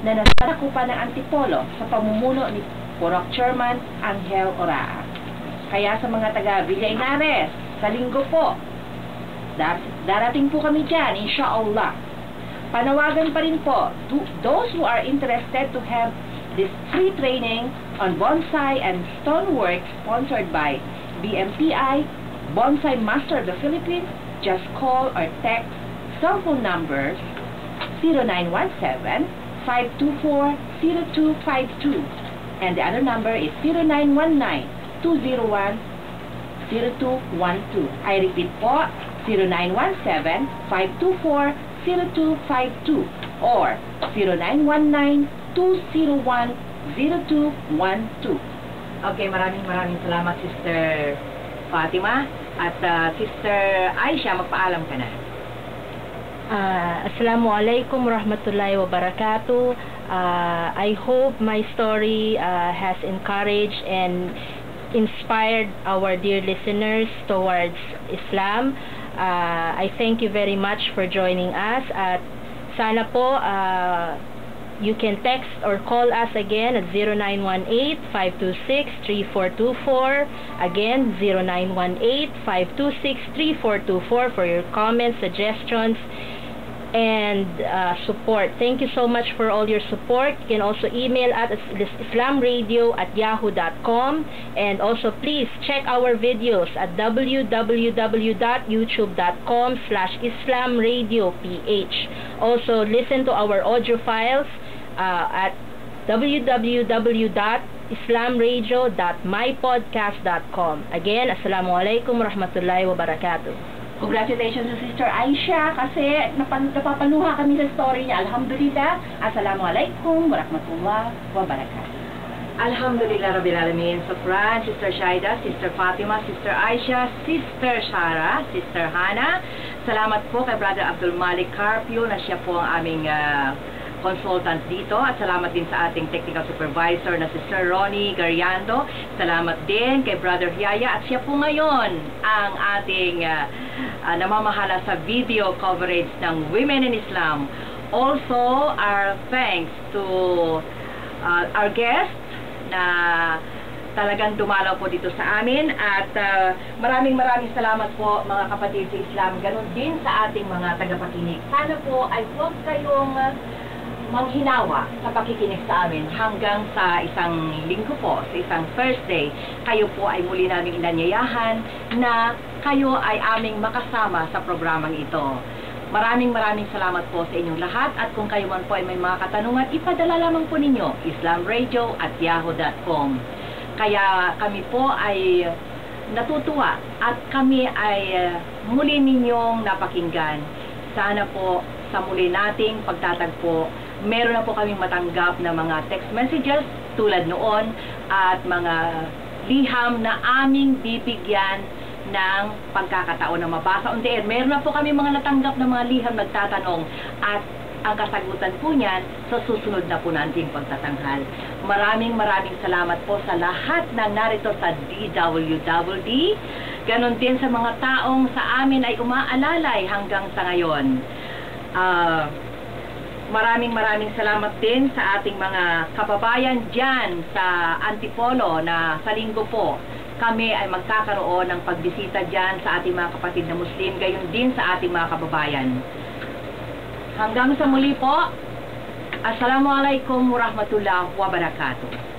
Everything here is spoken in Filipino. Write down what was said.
na nasasakupan ng Antipolo sa pamumuno ni Purok Chairman Angel Oraa. Kaya sa mga taga Villa Inares, sa linggo po, darating po kami dyan, inshallah. Panawagan pa rin po to those who are interested to have this free training on bonsai and stonework sponsored by BMTI, Bonsai Master of the Philippines. Just call or text cell phone numbers 0917-524-0252 and the other number is 0919-201-0212. I repeat po, 0917-524-0252 or 0919-201-0212. Okay, maraming salamat, Sister Fatima. At Sister Aisha, magpaalam ka na. Assalamualaikum warahmatullahi wabarakatuh. I hope my story has encouraged and inspired our dear listeners towards Islam. I thank you very much for joining us. At sana po you can text or call us again at 0918-526-3424. Again, 0918-526-3424 for your comments, suggestions, and support. Thank you so much for all your support. You can also email at islamradio@yahoo.com, and also please check our videos at www.youtube.com/islamradioph. Also listen to our audio files at www.islamradio.mypodcast.com. Again, Assalamualaikum warahmatullahi wabarakatuh. Congratulations to Sister Aisha kasi napapaluha kami sa story niya. Alhamdulillah. Assalamualaikum warahmatullahi wabarakatuh. Alhamdulillah Rabbil Alamin. Sufran, Sister Shaida, Sister Fatima, Sister Aisha, Sister Shara, Sister Hana. Salamat po kay Brother Abdul Malik Carpio na siya po ang aming consultant dito, at salamat din sa ating technical supervisor na si Sir Ronnie Gariando. Salamat din kay Brother Yaya, at siya po ngayon ang ating namamahala sa video coverage ng Women in Islam. Also, our thanks to our guest na talagang dumalaw po dito sa amin, at maraming salamat po mga kapatid sa Islam, ganun din sa ating mga tagapakinig. Sana po ay huwag kayong manghinawa sa pakikinig sa amin hanggang sa isang linggo po, sa isang Thursday. Kayo po ay muli naming inanyayahan na kayo ay aming makasama sa programang ito. Maraming salamat po sa inyong lahat, at kung kayo man po ay may mga katanungan, ipadala lamang po ninyo islamradio@yahoo.com. Kaya kami po ay natutuwa at kami ay muli ninyong napakinggan. Sana po sa muli nating pagtatagpo, meron na po kaming matanggap na mga text messages tulad noon, at mga liham na aming bibigyan ng pagkakataon na mabasa on the air. Meron na po kami mga natanggap na mga liham nagtatanong, at ang kasagutan po niyan sa susunod na po nating pagtatanghal. Maraming salamat po sa lahat ng narito sa DWWD. Ganon din sa mga taong sa amin ay umaalalay hanggang sa ngayon. Maraming salamat din sa ating mga kababayan dyan sa Antipolo na sa linggo po kami ay magkakaroon ng pagbisita dyan sa ating mga kapatid na Muslim, gayon din sa ating mga kababayan. Hanggang sa muli po, Assalamualaikum warahmatullahi wabarakatuh.